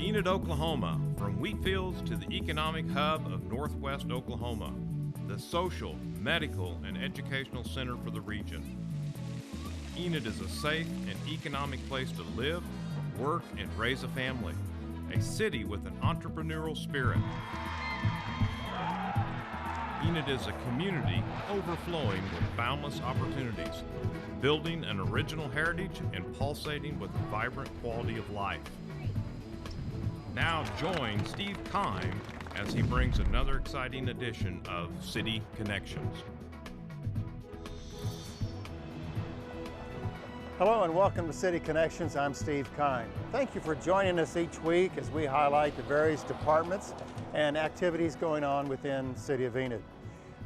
Enid, Oklahoma, from wheat fields to the economic hub of northwest Oklahoma, the social, medical, and educational center for the region. Enid is a safe and economic place to live, work, and raise a family, a city with an entrepreneurial spirit. Enid is a community overflowing with boundless opportunities, building an original heritage and pulsating with a vibrant quality of life. Now join Steve Kime as he brings another exciting edition of City Connections. Hello and welcome to City Connections. I'm Steve Kime. Thank you for joining us each week as we highlight the various departments and activities going on within City of Enid.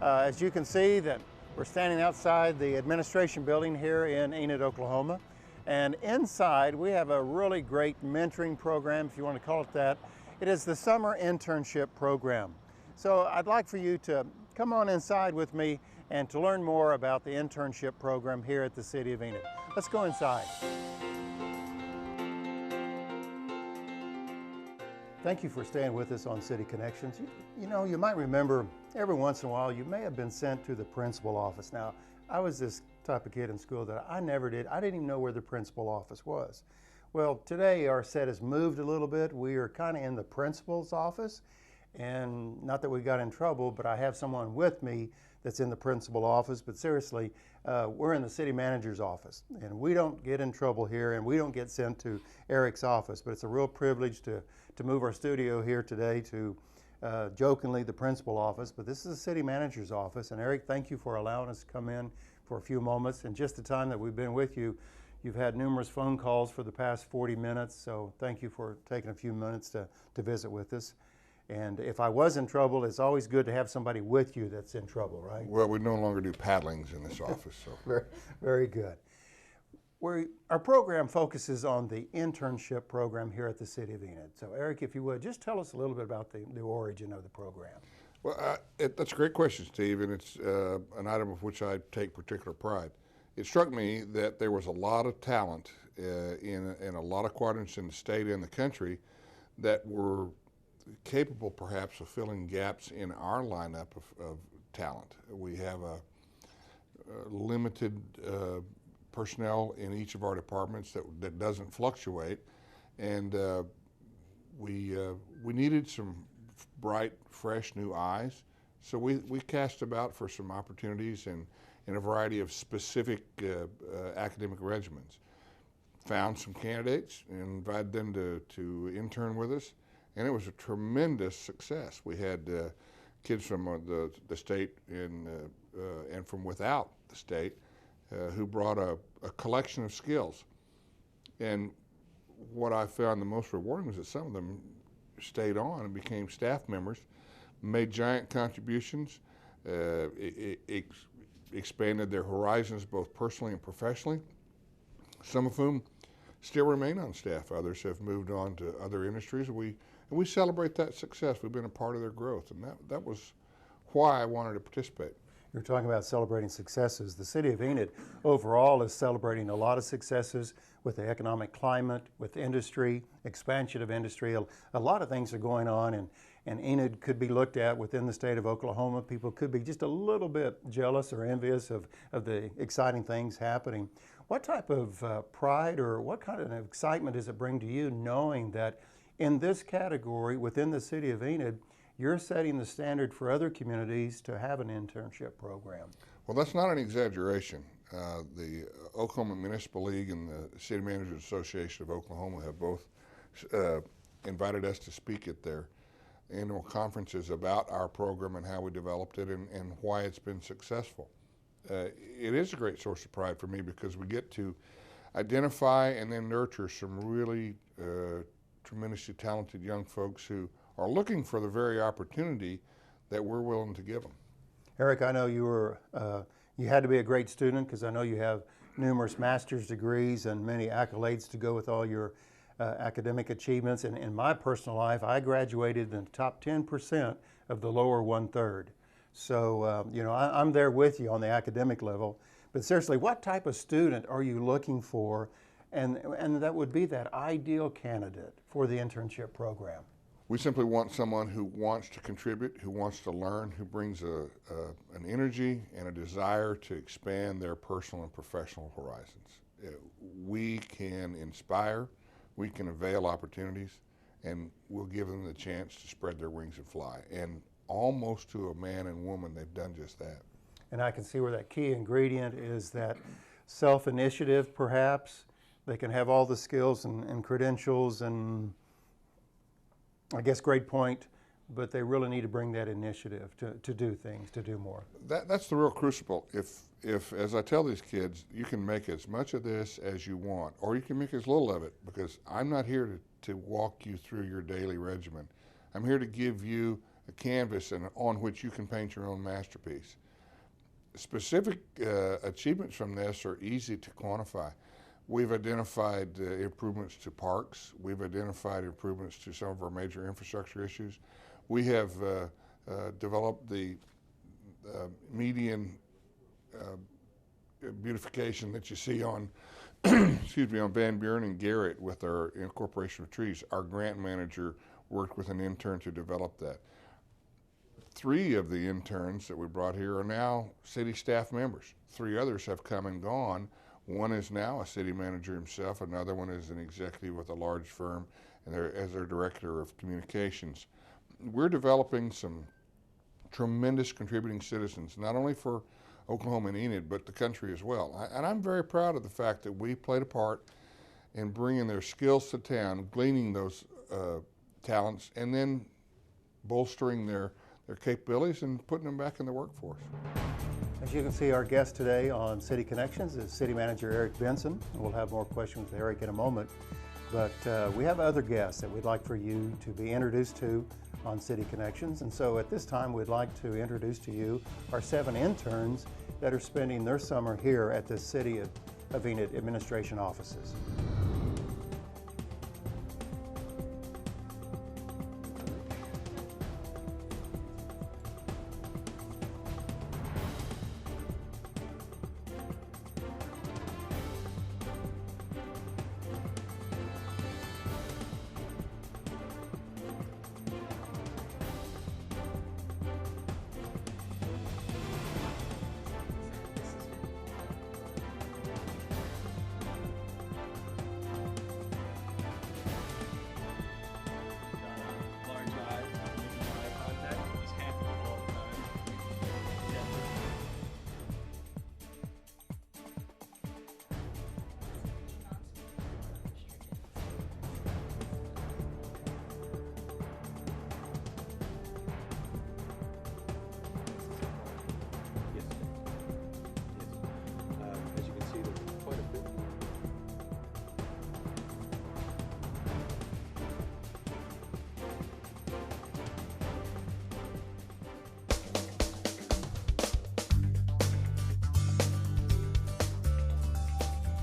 As you can see, that we're standing outside the administration building here in Enid, Oklahoma. And inside we have a really great mentoring program, if you want to call it that. It is the summer internship program. So I'd like for you to come on inside with me and to learn more about the internship program here at the City of Enid. Let's go inside. Thank you for staying with us on City Connections. You know, you might remember every once in a while you may have been sent to the principal office. Now, I was this type of kid in school that I didn't even know where the principal office was. Well, today our set has moved a little bit. We are kind of in the principal's office, and not that we got in trouble, but I have someone with me that's in the principal office. But seriously, we're in the city manager's office, and we don't get in trouble here, and we don't get sent to Eric's office. But it's a real privilege to move our studio here today to jokingly the principal office, but this is the city manager's office. And Eric, thank you for allowing us to come in for a few moments. And just the time that we've been with you, you've had numerous phone calls for the past 40 minutes, so thank you for taking a few minutes to visit with us. And if I was in trouble, it's always good to have somebody with you that's in trouble, right? Well, we no longer do paddlings in this office. So. Very, very good. Our program focuses on the internship program here at the City of Enid. So Eric, if you would, just tell us a little bit about the origin of the program. Well, that's a great question, Steve, and it's an item of which I take particular pride. It struck me that there was a lot of talent in a lot of quadrants in the state and the country that were capable perhaps of filling gaps in our lineup of talent. We have a limited personnel in each of our departments that doesn't fluctuate, and we needed some bright, fresh, new eyes. So we cast about for some opportunities in a variety of specific academic regimens. Found some candidates and invited them to intern with us, and it was a tremendous success. We had kids from the state and from without the state who brought a collection of skills. And what I found the most rewarding was that some of them stayed on and became staff members, made giant contributions, expanded their horizons both personally and professionally, some of whom still remain on staff. Others have moved on to other industries. We celebrate that success. We've been a part of their growth, and that was why I wanted to participate. You're talking about celebrating successes. The City of Enid overall is celebrating a lot of successes with the economic climate, with industry, expansion of industry. A lot of things are going on, and Enid could be looked at within the state of Oklahoma. People could be just a little bit jealous or envious of the exciting things happening. What type of pride or what kind of excitement does it bring to you knowing that in this category within the City of Enid, you're setting the standard for other communities to have an internship program? Well, that's not an exaggeration. The Oklahoma Municipal League and the City Managers Association of Oklahoma have both invited us to speak at their annual conferences about our program and how we developed it and why it's been successful. It is a great source of pride for me because we get to identify and then nurture some really tremendously talented young folks who are looking for the very opportunity that we're willing to give them. Eric, I know you had to be a great student because I know you have numerous master's degrees and many accolades to go with all your academic achievements. And in my personal life, I graduated in the top 10% of the lower 1/3. So, you know, I'm there with you on the academic level. But seriously, what type of student are you looking for and that would be that ideal candidate for the internship program? We simply want someone who wants to contribute, who wants to learn, who brings an energy and a desire to expand their personal and professional horizons. We can inspire, we can avail opportunities, and we'll give them the chance to spread their wings and fly. And almost to a man and woman, they've done just that. And I can see where that key ingredient is that self-initiative, perhaps. They can have all the skills and credentials and, I guess, grade point, but they really need to bring that initiative to do things, to do more. That's the real crucible. If, as I tell these kids, you can make as much of this as you want, or you can make as little of it, because I'm not here to walk you through your daily regimen. I'm here to give you a canvas on which you can paint your own masterpiece. Specific achievements from this are easy to quantify. We've identified improvements to parks. We've identified improvements to some of our major infrastructure issues. We have developed the median beautification that you see on, excuse me, on Van Buren and Garrett with our incorporation of trees. Our grant manager worked with an intern to develop that. 3 of the interns that we brought here are now city staff members. 3 others have come and gone. One is now a city manager himself. Another one is an executive with a large firm and as their director of communications. We're developing some tremendous contributing citizens, not only for Oklahoma and Enid, but the country as well. And I'm very proud of the fact that we played a part in bringing their skills to town, gleaning those talents, and then bolstering their capabilities and putting them back in the workforce. As you can see, our guest today on City Connections is City Manager Eric Benson. We'll have more questions with Eric in a moment. But we have other guests that we'd like for you to be introduced to on City Connections. And so at this time, we'd like to introduce to you our 7 interns that are spending their summer here at the City of Enid Administration offices.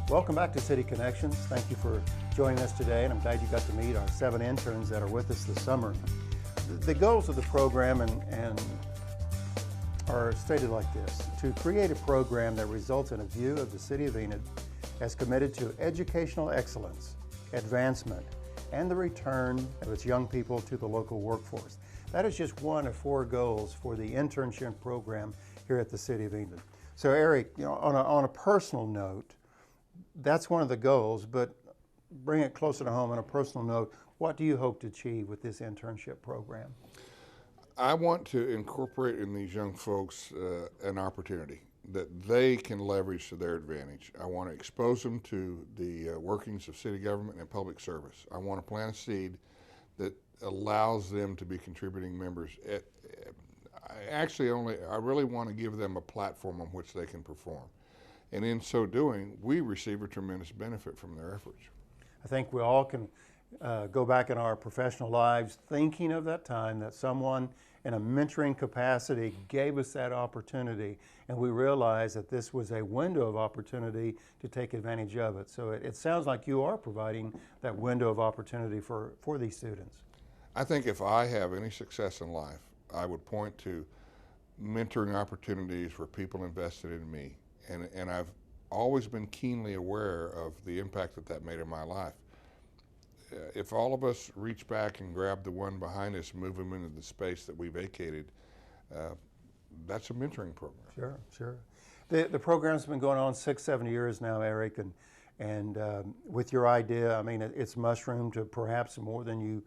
Welcome back to City Connections. Thank you for joining us today, and I'm glad you got to meet our 7 interns that are with us this summer. The goals of the program are stated like this: to create a program that results in a view of the City of Enid as committed to educational excellence, advancement, and the return of its young people to the local workforce. That is just one of 4 goals for the internship program here at the City of Enid. So Eric, on a personal note, that's one of the goals, but bring it closer to home on a personal note. What do you hope to achieve with this internship program? I want to incorporate in these young folks an opportunity that they can leverage to their advantage. I want to expose them to the workings of city government and public service. I want to plant a seed that allows them to be contributing members. I really want to give them a platform on which they can perform. And in so doing, we receive a tremendous benefit from their efforts. I think we all can go back in our professional lives thinking of that time that someone in a mentoring capacity gave us that opportunity, and we realized that this was a window of opportunity to take advantage of it. So it sounds like you are providing that window of opportunity for these students. I think if I have any success in life, I would point to mentoring opportunities where people invested in me. And I've always been keenly aware of the impact that made in my life. If all of us reach back and grab the one behind us and move them into the space that we vacated, that's a mentoring program. Sure, sure. The program's been going on 6-7 years now, Eric, and with your idea, I mean, it's mushroomed to perhaps more than you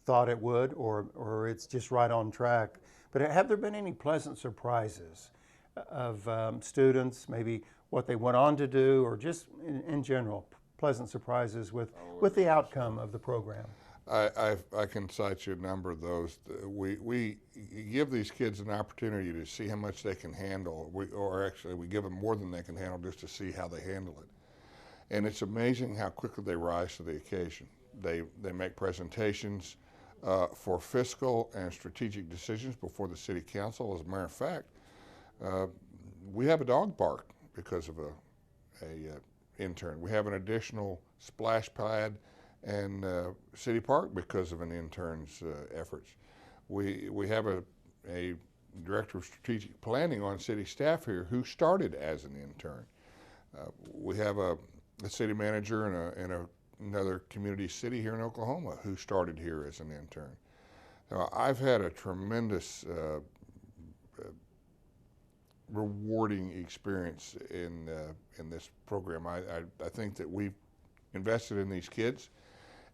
thought it would, or it's just right on track. But have there been any pleasant surprises of students, maybe what they went on to do, or just in general, pleasant surprises with the outcome of the program? I can cite you a number of those. We give these kids an opportunity to see how much they can handle, or actually we give them more than they can handle just to see how they handle it. And it's amazing how quickly they rise to the occasion. They make presentations for fiscal and strategic decisions before the city council. As a matter of fact, we have a dog park because of a intern. We have an additional splash pad and city park because of an intern's efforts. We have a director of strategic planning on city staff here who started as an intern. We have a city manager in another community city here in Oklahoma who started here as an intern. Now, I've had a tremendous rewarding experience in this program. I think that we've invested in these kids,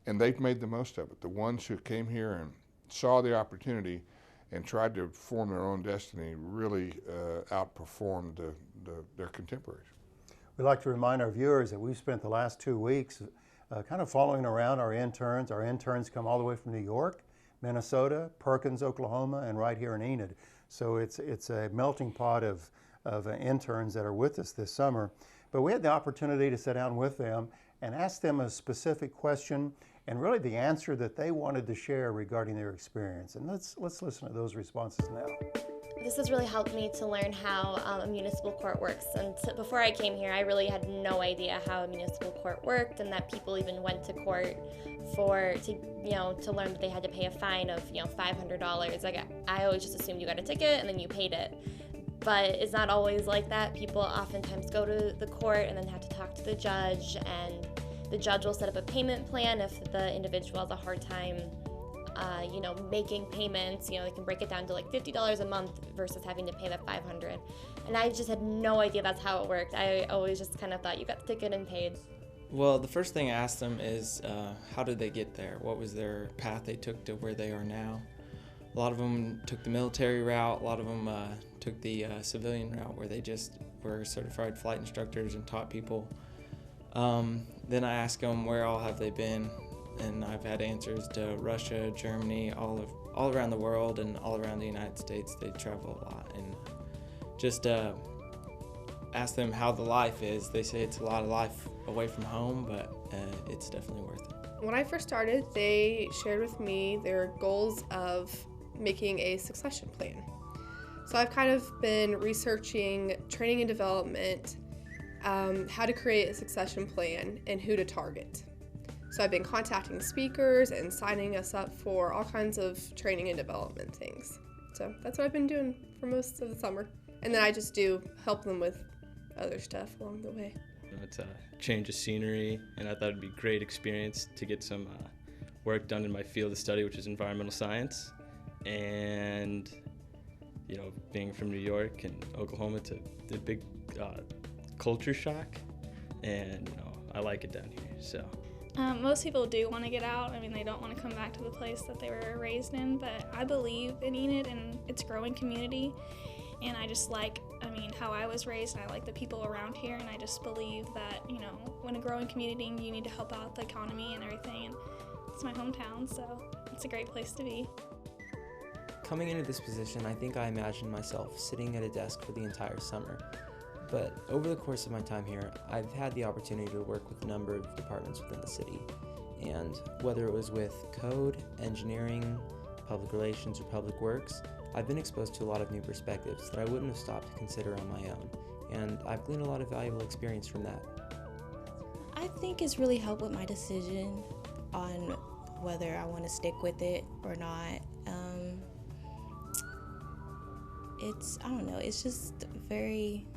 and they've made the most of it. The ones who came here and saw the opportunity and tried to form their own destiny really outperformed their contemporaries. We'd like to remind our viewers that we've spent the last 2 weeks kind of following around our interns. Our interns come all the way from New York, Minnesota, Perkins, Oklahoma, and right here in Enid. So it's a melting pot of interns that are with us this summer. But we had the opportunity to sit down with them and ask them a specific question and really the answer that they wanted to share regarding their experience. And let's listen to those responses now. This has really helped me to learn how a municipal court works. And before I came here, I really had no idea how a municipal court worked, and that people even went to court to learn that they had to pay a fine of $500. Like I always just assumed you got a ticket and then you paid it. But it's not always like that. People oftentimes go to the court and then have to talk to the judge, and the judge will set up a payment plan if the individual has a hard time making payments. They can break it down to like $50 a month versus having to pay the $500. And I just had no idea that's how it worked. I always just kind of thought you got the ticket and paid. Well, the first thing I asked them is how did they get there? What was their path they took to where they are now? A lot of them took the military route. A lot of them took the civilian route where they just were certified flight instructors and taught people. Then I asked them where all have they been, and I've had answers to Russia, Germany, all around the world and all around the United States. They travel a lot, and just ask them how the life is. They say it's a lot of life away from home, but it's definitely worth it. When I first started, they shared with me their goals of making a succession plan. So I've kind of been researching training and development, how to create a succession plan, and who to target. So I've been contacting speakers and signing us up for all kinds of training and development things. So that's what I've been doing for most of the summer. And then I just do help them with other stuff along the way. It's a change of scenery, and I thought it'd be a great experience to get some work done in my field of study, which is environmental science. And, being from New York and Oklahoma, it's a big culture shock, and, I like it down here, so. Most people do want to get out. I mean, they don't want to come back to the place that they were raised in, but I believe in Enid and its growing community, and I just like, how I was raised, and I like the people around here, and I just believe that, when a growing community, you need to help out the economy and everything, and it's my hometown, so it's a great place to be. Coming into this position, I think I imagined myself sitting at a desk for the entire summer. But over the course of my time here, I've had the opportunity to work with a number of departments within the city. And whether it was with code, engineering, public relations, or public works, I've been exposed to a lot of new perspectives that I wouldn't have stopped to consider on my own. And I've gleaned a lot of valuable experience from that. I think it's really helped with my decision on whether I want to stick with it or not. It's just very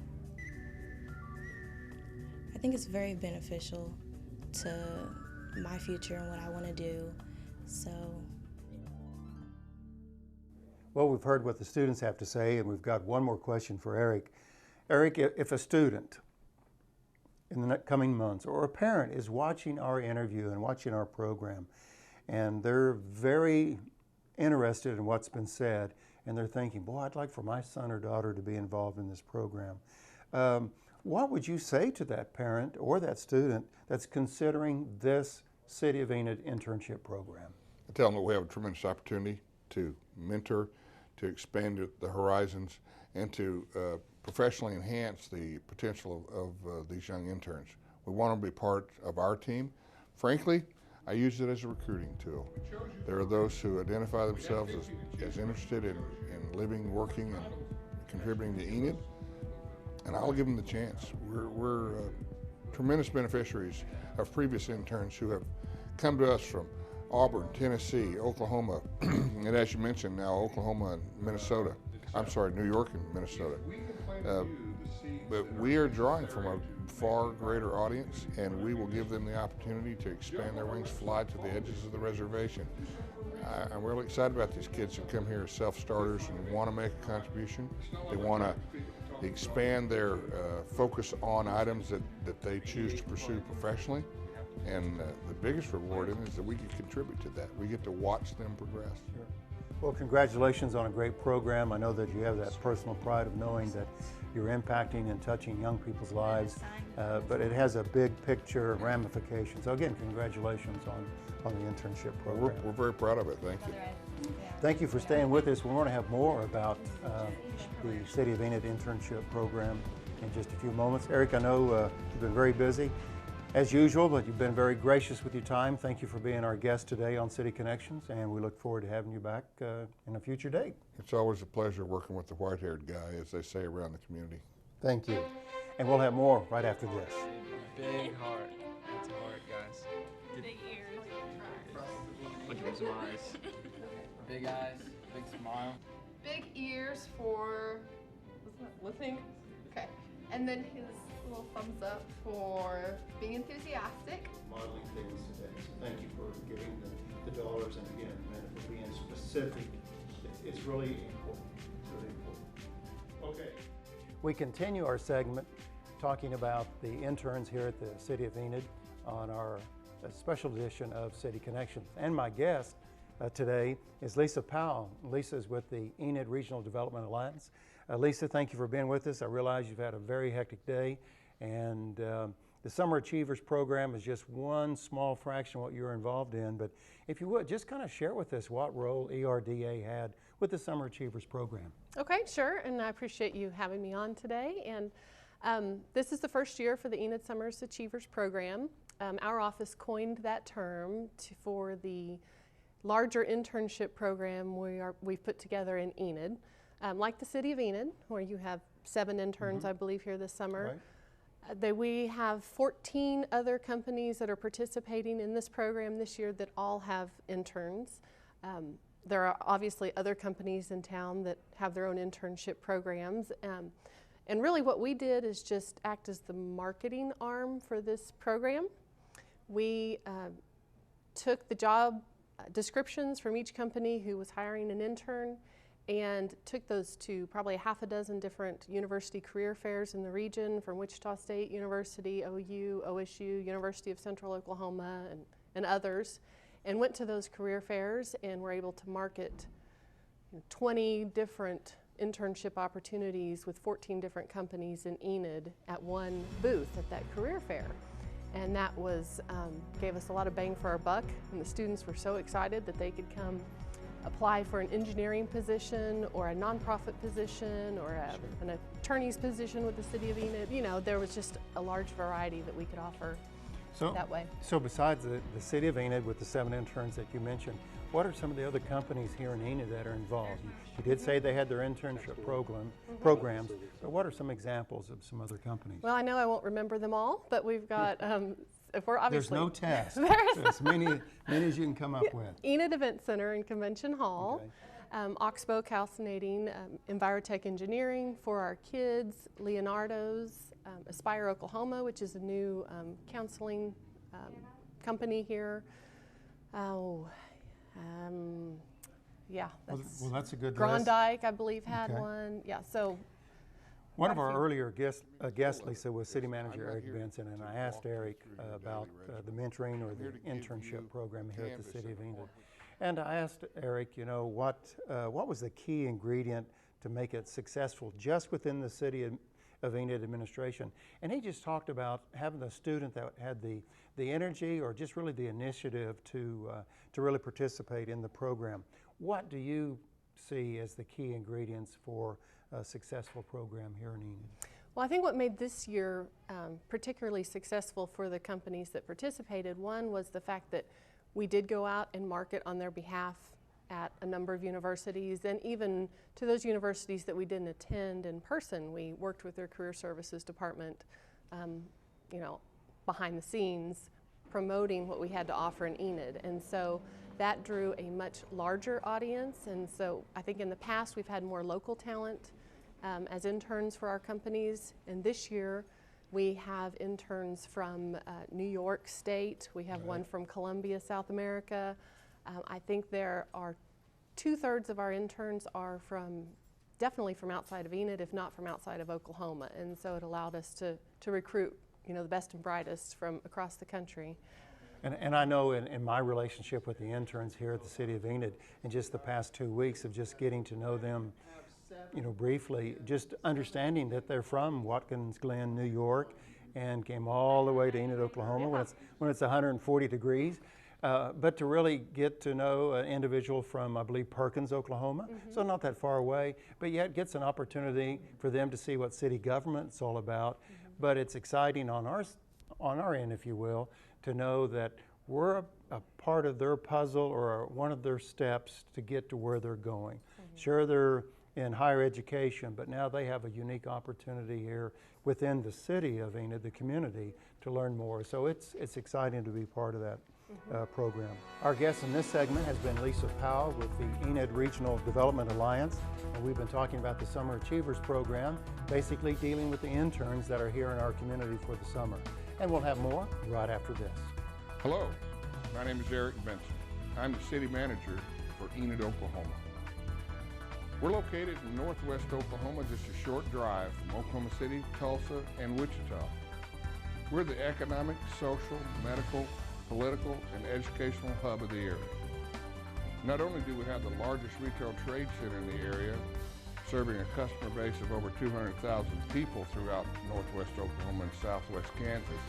I think it's very beneficial to my future and what I want to do. So. Well, we've heard what the students have to say, and we've got one more question for Eric. Eric, if a student in the coming months or a parent is watching our interview and watching our program, and they're very interested in what's been said, and they're thinking, boy, I'd like for my son or daughter to be involved in this program. What would you say to that parent or that student that's considering this City of Enid internship program? I tell them that we have a tremendous opportunity to mentor, to expand the horizons, and to professionally enhance the potential of these young interns. We want them to be part of our team. Frankly, I use it as a recruiting tool. There are those who identify themselves as interested in living, working, and contributing to Enid, and I'll give them the chance. We're tremendous beneficiaries of previous interns who have come to us from Auburn, Tennessee, Oklahoma, and as you mentioned now, Oklahoma and Minnesota. I'm sorry, New York and Minnesota. But we are drawing from a far greater audience, and we will give them the opportunity to expand their wings, fly to the edges of the reservation. I'm really excited about these kids who come here as self-starters and want to make a contribution. They want to expand their focus on items that they choose to pursue professionally. And the biggest reward is that we can contribute to that. We get to watch them progress. Sure. Well, congratulations on a great program. I know that you have that personal pride of knowing that you're impacting and touching young people's lives, but it has a big picture ramification. So again, congratulations on the internship program. We're very proud of it. Thank you. Thank you for staying with us. We want to have more about the City of Enid internship program in just a few moments. Eric, I know you've been very busy as usual, but you've been very gracious with your time. Thank you for being our guest today on City Connections, and we look forward to having you back in a future date. It's always a pleasure working with the white-haired guy, as they say around the community. Thank you. And we'll have more right after this. Big heart. That's a heart, guys. Big ears. Look at some eyes. Big eyes, big smile. Big ears for listening. Okay. And then his little thumbs up for being enthusiastic. Modeling things today. So thank you for giving the dollars, and again, and for being specific. It's really important. It's really important. Okay. We continue our segment talking about the interns here at the City of Enid on our special edition of City Connections. And my guest today is Lisa Powell. Lisa is with the Enid Regional Development Alliance. Lisa, thank you for being with us. I realize you've had a very hectic day, and the Summer Achievers Program is just one small fraction of what you're involved in, but if you would, just kind of share with us what role ERDA had with the Summer Achievers Program. Okay, sure, and I appreciate you having me on today. And this is the first year for the Enid Summer Achievers Program. Our office coined that term for the larger internship program we've put together in Enid. Like the City of Enid, where you have 7 interns, I believe, here this summer. Right. We have 14 other companies that are participating in this program this year that all have interns. There are obviously other companies in town that have their own internship programs. And really what we did is just act as the marketing arm for this program. We took the job descriptions from each company who was hiring an intern and took those to probably a half a dozen different university career fairs in the region, from Wichita State University, OU, OSU, University of Central Oklahoma, and others, and went to those career fairs and were able to market 20 different internship opportunities with 14 different companies in Enid at one booth at that career fair. And that was gave us a lot of bang for our buck, and the students were so excited that they could come apply for an engineering position or a nonprofit position or an attorney's position with the City of Enid. You know, there was just a large variety that we could offer that way. So besides the City of Enid with the 7 interns that you mentioned, what are some of the other companies here in Enid that are involved? You did say they had their internship programs, but what are some examples of some other companies? Well, I know I won't remember them all, but we've got if we're obviously there's no test. So as many as you can come up with. Enid Event Center and Convention Hall, Oxbow Calcinating, Envirotech Engineering, For Our Kids, Leonardo's, Aspire Oklahoma, which is a new counseling company here. Yeah, well, that's a good list. Grondike, I believe, had Okay. one. Yeah, so One of our earlier guests, Lisa, was City Manager Eric Benson, and I asked Eric about the mentoring or the internship program here at the City of Enid. And I asked Eric, you know, what was the key ingredient to make it successful just within the City of Enid Administration? And he just talked about having a student that had the energy or just really the initiative to really participate in the program. What do you see as the key ingredients for a successful program here in Enid? Well, I think what made this year particularly successful for the companies that participated, one was the fact that we did go out and market on their behalf at a number of universities, and even to those universities that we didn't attend in person, we worked with their career services department, you know, behind the scenes, promoting what we had to offer in Enid. And so that drew a much larger audience. And so I think in the past we've had more local talent as interns for our companies. And this year we have interns from New York State. We have one from Columbia, South America. I think there are 2/3 of our interns are definitely from outside of Enid, if not from outside of Oklahoma. And so it allowed us to recruit, you know, the best and brightest from across the country. And I know in my relationship with the interns here at the City of Enid, in just the past 2 weeks of just getting to know them, you know, briefly, just understanding that they're from Watkins Glen, New York, and came all the way to Enid, Oklahoma when it's 140 degrees. But to really get to know an individual from, I believe, Perkins, Oklahoma, so not that far away, but yet gets an opportunity for them to see what city government's all about. But it's exciting on our end, if you will, to know that we're a part of their puzzle or one of their steps to get to where they're going. Sure, they're in higher education, but now they have a unique opportunity here within the City of Enid, the community, to learn more. So it's exciting to be part of that program. Our guest in this segment has been Lisa Powell with the Enid Regional Development Alliance, and we've been talking about the Summer Achievers program, basically dealing with the interns that are here in our community for the summer. And we'll have more right after this. Hello, my name is Eric Benson. I'm the City Manager for Enid, Oklahoma. We're located in northwest Oklahoma, just a short drive from Oklahoma City, Tulsa, and Wichita. We're the economic, social, medical, political, and educational hub of the area. Not only do we have the largest retail trade center in the area, serving a customer base of over 200,000 people throughout northwest Oklahoma and southwest Kansas,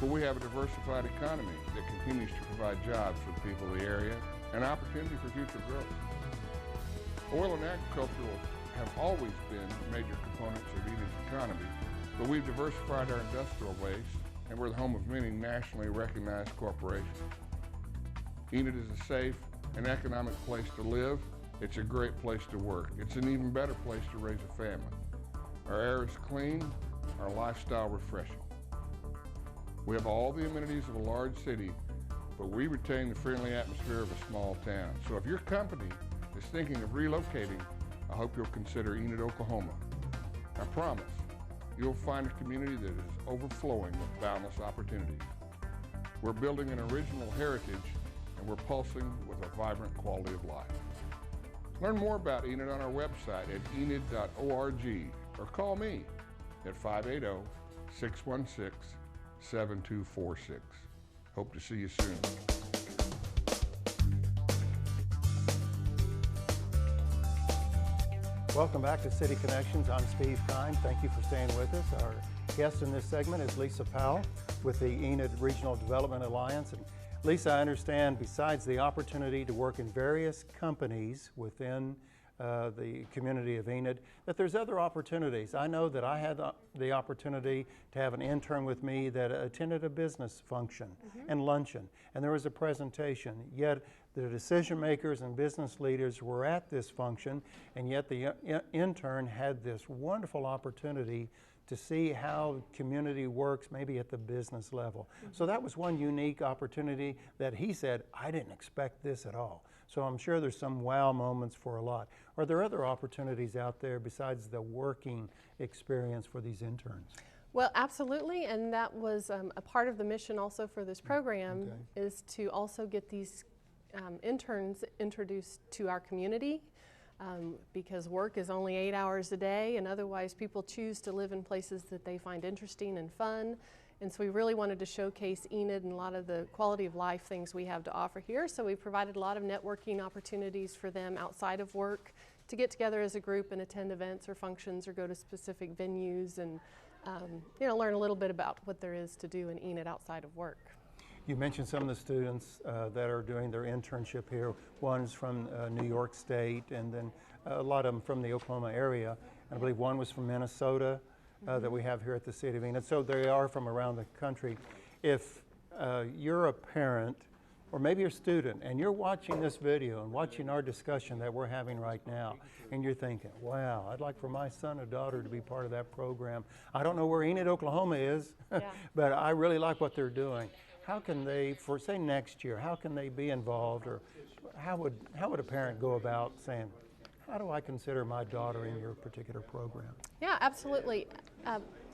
but we have a diversified economy that continues to provide jobs for the people of the area and opportunity for future growth. Oil and agriculture have always been major components of Enid's economy, but we've diversified our industrial base, and we're the home of many nationally recognized corporations. Enid is a safe and economic place to live. It's a great place to work. It's an even better place to raise a family. Our air is clean, our lifestyle refreshing. We have all the amenities of a large city, but we retain the friendly atmosphere of a small town. So if your company is thinking of relocating, I hope you'll consider Enid, Oklahoma. I promise you'll find a community that is overflowing with boundless opportunities. We're building an original heritage, and we're pulsing with a vibrant quality of life. Learn more about Enid on our website at enid.org or call me at 580-616-7246. Hope to see you soon. Welcome back to City Connections. I'm Steve Kime. Thank you for staying with us. Our guest in this segment is Lisa Powell with the Enid Regional Development Alliance. And Lisa, I understand besides the opportunity to work in various companies within the community of Enid, that there's other opportunities. I know that I had the opportunity to have an intern with me that attended a business function and luncheon, and there was a presentation, yet the decision makers and business leaders were at this function, and yet the intern had this wonderful opportunity to see how community works maybe at the business level. So that was one unique opportunity that he said, I didn't expect this at all. So I'm sure there's some wow moments for a lot. Are there other opportunities out there besides the working experience for these interns? Well, absolutely, and that was a part of the mission also for this program, is to also get these interns introduced to our community, because work is only 8 hours a day, and otherwise people choose to live in places that they find interesting and fun. And so we really wanted to showcase Enid and a lot of the quality of life things we have to offer here. So we provided a lot of networking opportunities for them outside of work to get together as a group and attend events or functions or go to specific venues and learn a little bit about what there is to do in Enid outside of work. You mentioned some of the students that are doing their internship here. One's from New York State, and then a lot of them from the Oklahoma area. I believe one was from Minnesota that we have here at the City of Enid. So they are from around the country. If you're a parent, or maybe you're a student, and you're watching this video and watching our discussion that we're having right now, and you're thinking, wow, I'd like for my son or daughter to be part of that program. I don't know where Enid, Oklahoma is, but I really like what they're doing. How can they, for say next year, how can they be involved, or how would a parent go about saying, how do I consider my daughter in your particular program? Yeah, absolutely.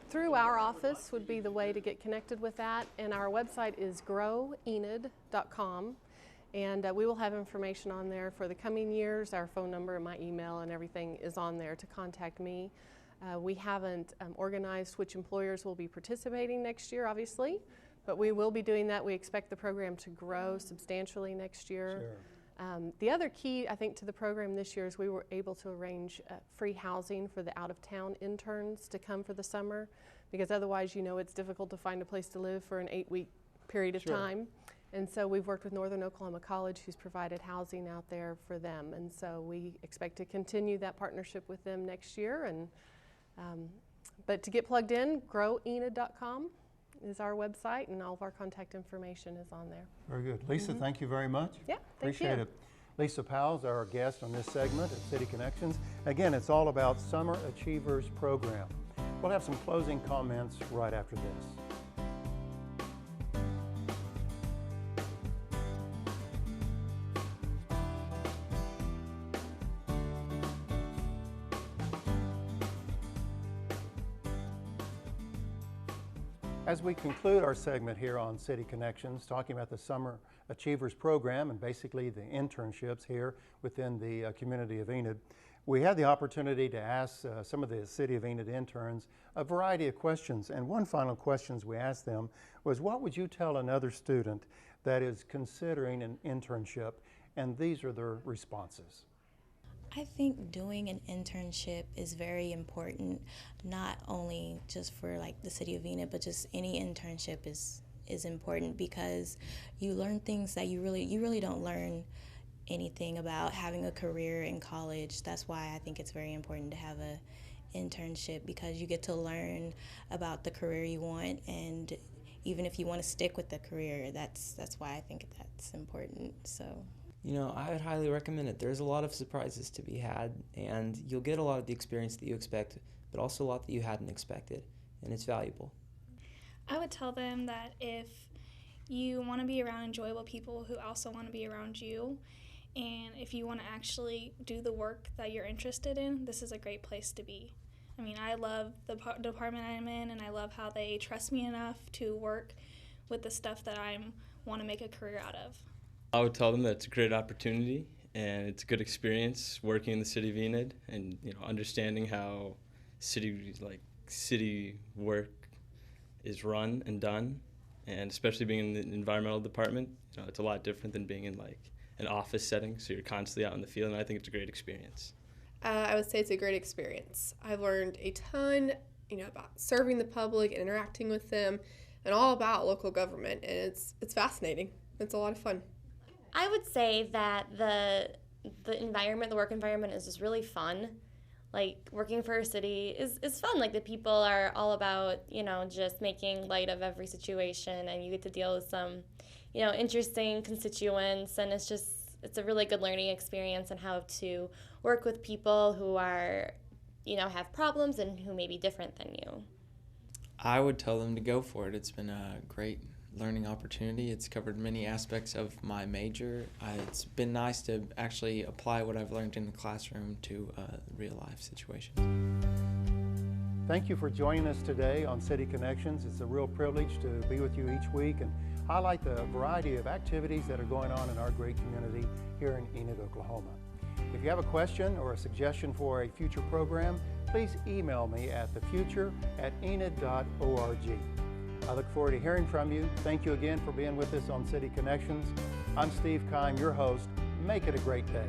Through our office would be the way to get connected with that, and our website is growenid.com, and we will have information on there for the coming years. Our phone number and my email and everything is on there to contact me. We haven't organized which employers will be participating next year, obviously, but we will be doing that. We expect the program to grow substantially next year. Sure. The other key, I think, to the program this year is we were able to arrange free housing for the out-of-town interns to come for the summer, because otherwise, it's difficult to find a place to live for an 8-week period of time. And so we've worked with Northern Oklahoma College, who's provided housing out there for them. And so we expect to continue that partnership with them next year. And but to get plugged in, growenid.com is our website, and all of our contact information is on there. Very good. Lisa, thank you very much. Yeah, thank Appreciate you. it. Lisa Powell is our guest on this segment of City Connections. Again, it's all about Summer Achievers Program. We'll have some closing comments right after this. As we conclude our segment here on City Connections, talking about the Summer Achievers Program and basically the internships here within the community of Enid, we had the opportunity to ask some of the City of Enid interns a variety of questions. And one final question we asked them was, what would you tell another student that is considering an internship? And these are their responses. I think doing an internship is very important, not only just for the City of Enid, but just any internship is important, because you learn things that you really don't learn anything about having a career in college. That's why I think it's very important to have a internship, because you get to learn about the career you want, and even if you want to stick with the career, that's why I think that's important. So. I would highly recommend it. There's a lot of surprises to be had, and you'll get a lot of the experience that you expect, but also a lot that you hadn't expected, and it's valuable. I would tell them that if you want to be around enjoyable people who also want to be around you, and if you want to actually do the work that you're interested in, this is a great place to be. I mean, I love the department I'm in, and I love how they trust me enough to work with the stuff that I want to make a career out of. I would tell them that it's a great opportunity and it's a good experience working in the City of Enid, and understanding how city work is run and done, and especially being in the environmental department, it's a lot different than being in an office setting, so you're constantly out in the field, and I think it's a great experience. I would say it's a great experience. I've learned a ton, about serving the public and interacting with them, and all about local government, and it's fascinating. It's a lot of fun. I would say that the work environment is just really fun. Working for a city is fun. The people are all about, just making light of every situation, and you get to deal with some, interesting constituents, and it's a really good learning experience on how to work with people who are, have problems and who may be different than you. I would tell them to go for it. It's been a great learning opportunity. It's covered many aspects of my major. It's been nice to actually apply what I've learned in the classroom to real life situations. Thank you for joining us today on City Connections. It's a real privilege to be with you each week and highlight the variety of activities that are going on in our great community here in Enid, Oklahoma. If you have a question or a suggestion for a future program, please email me at thefuture@enid.org. I look forward to hearing from you. Thank you again for being with us on City Connections. I'm Steve Kime, your host. Make it a great day.